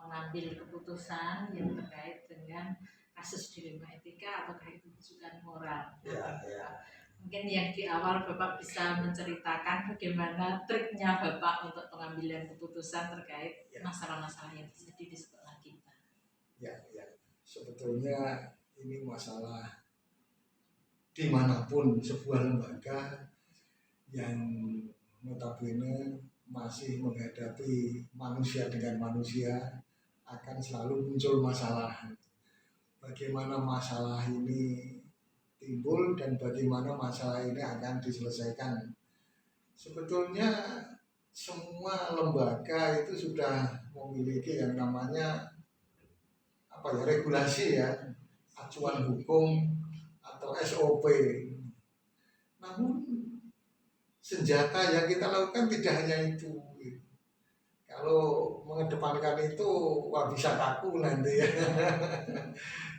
mengambil keputusan yang terkait dengan kasus dilema etika atau kehidupan moral. Mungkin yang di awal Bapak bisa menceritakan bagaimana triknya Bapak untuk pengambilan keputusan terkait masalah-masalah yang terjadi di sekolah kita. Ya, sebetulnya ini masalah dimanapun sebuah lembaga yang notabene masih menghadapi manusia dengan manusia akan selalu muncul masalah. Bagaimana masalah ini timbul dan bagaimana masalah ini akan diselesaikan. Sebetulnya semua lembaga itu sudah memiliki yang namanya regulasi acuan hukum atau SOP. Namun senjata yang kita lakukan tidak hanya itu. Kalau mengedepankan itu, bisa kaku nanti ya.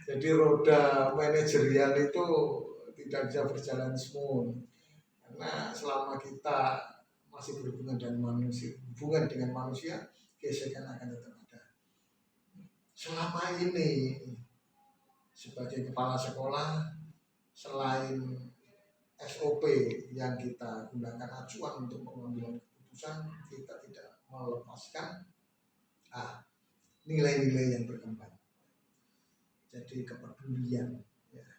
Jadi roda manajerial itu tidak bisa berjalan smooth. Karena selama kita masih berhubungan dengan manusia, gesekan akan tetap ada. Selama ini sebagai kepala sekolah, selain SOP yang kita gunakan acuan untuk pengambilan keputusan, kita tidak melepaskan nilai-nilai yang berkembang. Jadi kepedulian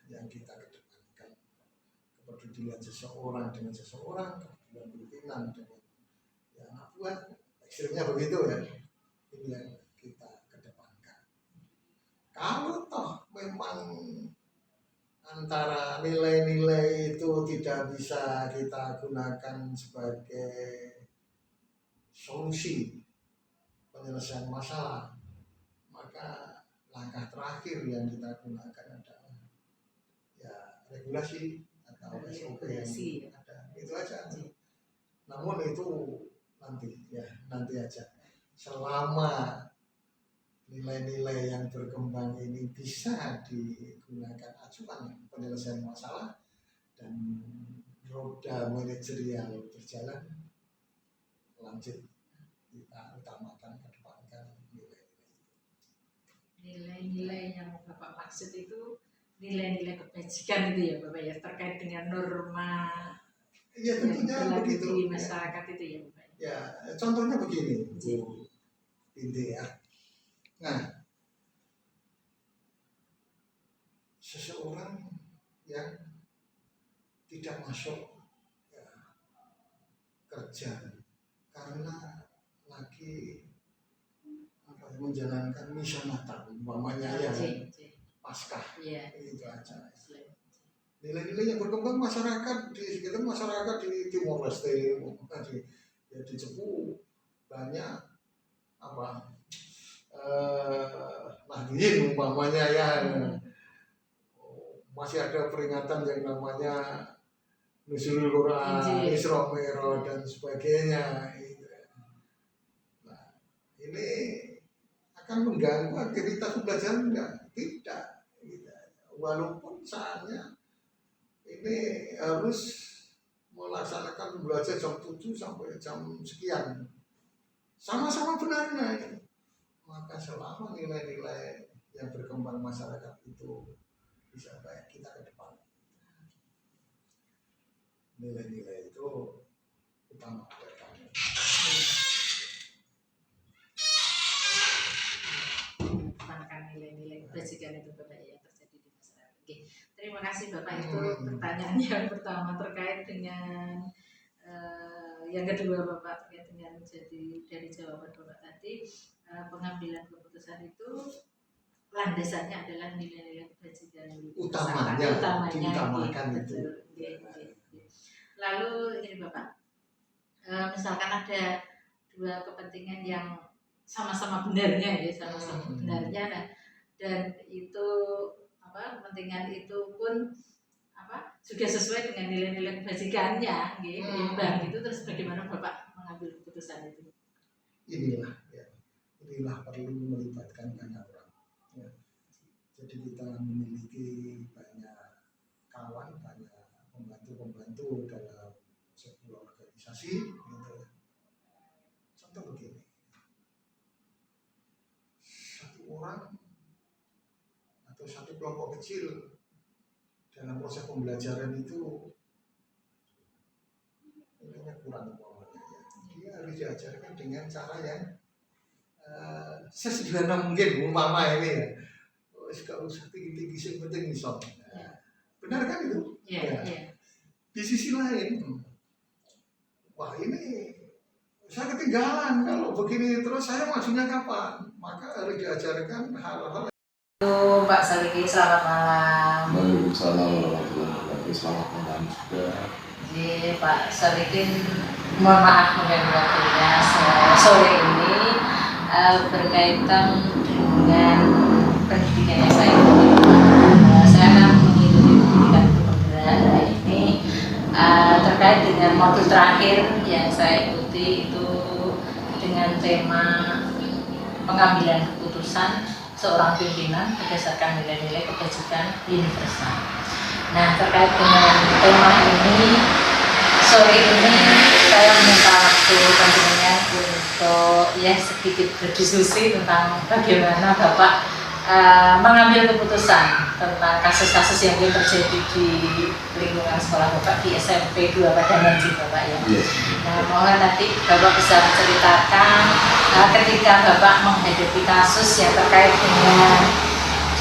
yang kita kedepankan, kepedulian seseorang dengan seseorang, kepedulian pimpinan dengan anak buah, ekstrimnya begitu ya. Ini yang kita kedepankan. Kalau toh memang antara nilai-nilai itu tidak bisa kita gunakan sebagai solusi penyelesaian masalah, maka langkah terakhir yang kita gunakan adalah regulasi atau SOP yang ada. Itu aja. Namun itu nanti aja. Selama nilai-nilai yang berkembang ini bisa digunakan acuan penyelesaian masalah dan roda manajerial berjalan, lanjut kita utamakan kedepankan nilai-nilai yang Bapak maksud itu nilai-nilai kebajikan itu ya Bapak ya, terkait dengan norma yang begitu di masyarakat itu ya Bapak ya. Contohnya begini Bu Binti ya. Nah, seseorang yang tidak masuk kerja karena lagi menjalankan misa Natal, umpamanya Paskah, itu aja. Nilai-nilai yang berkembang masyarakat di sekitar masyarakat di Timor Leste, di Cepu banyak Nahdien umpamanya masih ada peringatan yang namanya Nuzulul Quran, Isra Mi'raj dan sebagainya. Nah, ini akan mengganggu aktivitas pembelajaran tidak. Walaupun saatnya ini harus melaksanakan belajar jam 7 sampai jam sekian, sama-sama benarnya. Maka selama nilai-nilai yang berkembang masyarakat itu bisa baik, kita ke depan. Nilai-nilai itu utama buat kami. Tentang nilai-nilai kebajikan itu Bapak yang terjadi di masyarakat. Oke, terima kasih Bapak. Itu pertanyaan yang pertama terkait dengan yang kedua Bapak terkait dengan dari jawaban Bapak tadi, pengambilan keputusan itu landasannya adalah nilai-nilai kebajikan diutamakan itu. Lalu ini Bapak, misalkan ada dua kepentingan yang sama-sama benarnya dan itu kepentingan itu pun sudah sesuai dengan nilai-nilai kebajikannya, berimbang itu, terus bagaimana Bapak mengambil keputusan itu? Inilah perlu melibatkan banyak orang. Jadi kita memiliki banyak kawan, banyak pembantu dalam sebuah organisasi. Contoh begini, kelompok kecil dalam proses pembelajaran itu nilainya kurang umpamanya ya. Dia harus diajarkan dengan cara yang sesederhana mungkin umpama ini ya. Gak usah tinggi-tinggi sih, penting iso. Benar kan itu? Iya. Di sisi lain, wah ini saya ketinggalan kalau begini terus saya majunya kapan? Maka harus diajarkan hal-hal. Halo Pak Salikin, selamat malam. Waalaikumsalam warahmatullahi wabarakatuh. Selamat malam juga. Jadi Pak Salikin, mohon maaf mengganggu waktunya sore ini berkaitan dengan pendidikan yang saya ikuti. Saya akan mengikuti pendidikan penggerak ini terkait dengan modul terakhir yang saya ikuti itu dengan tema pengambilan keputusan seorang pimpinan berdasarkan nilai-nilai kebajikan universal. Nah, terkait dengan tema ini, sore ini saya minta waktu tentunya untuk sedikit berdiskusi tentang bagaimana Bapak mengambil keputusan tentang kasus-kasus yang terjadi di lingkungan sekolah Bapak di SMP 2 Padangan Bapak ya. Yes. Nah, mohon nanti Bapak bisa menceritakan ketika Bapak menghadapi kasus yang terkait dengan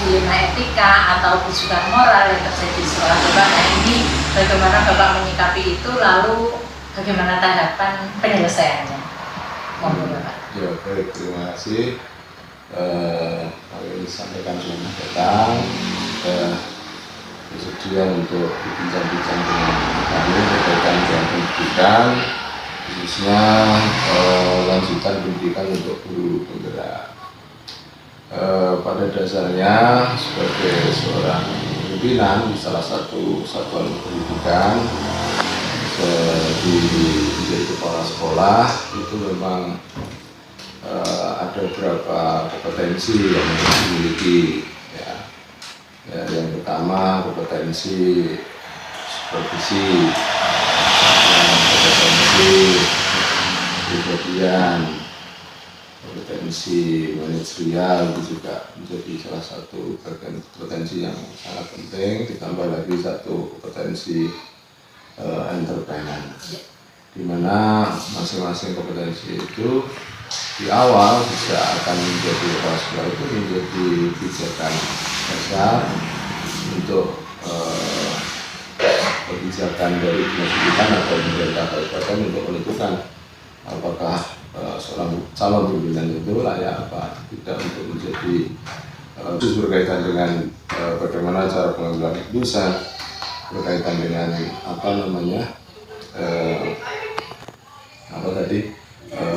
dilema etika atau kesukaan moral yang terjadi di sekolah Bapak. Nah, ini bagaimana Bapak menyikapi itu, lalu bagaimana tahapan penyelesaiannya? Mohon Bapak. Ya, baik, terima kasih. Kami sampaikan selamat datang. Bersedia untuk berbincang-bincang dengan kami berkaitan dengan pendidikan, khususnya lanjutan pendidikan untuk guru penggerak. Pada dasarnya sebagai seorang pimpinan di salah satu satuan pendidikan menjadi kepala sekolah itu memang ada beberapa kompetensi yang dimiliki ya. Yang pertama kompetensi supervisi, kompetensi kemudian kompetensi manajerial itu juga menjadi salah satu bagian kompetensi yang sangat penting, ditambah lagi satu kompetensi entrepreneur, di mana masing-masing kompetensi itu di awal bisa akan menjadi kepala sekolah itu menjadi pijakan dasar untuk kebijakan dari dinas pendidikan atau pemerintah kabupaten untuk menentukan apakah seorang calon pimpinan itu layak apa tidak untuk menjadi khusus berkaitan dengan bagaimana cara pengambilan keputusan berkaitan dengan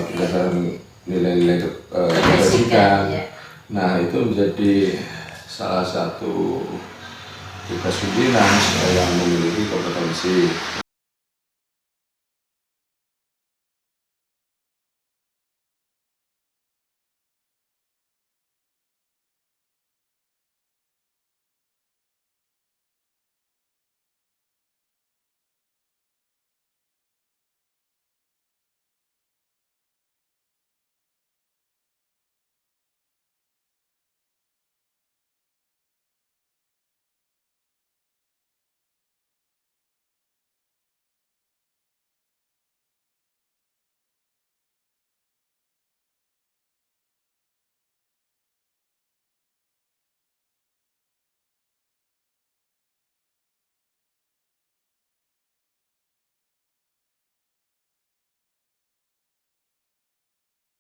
berdasarkan nilai-nilai kebajikan. Nah, itu menjadi salah satu tugas pimpinan yang memiliki kompetensi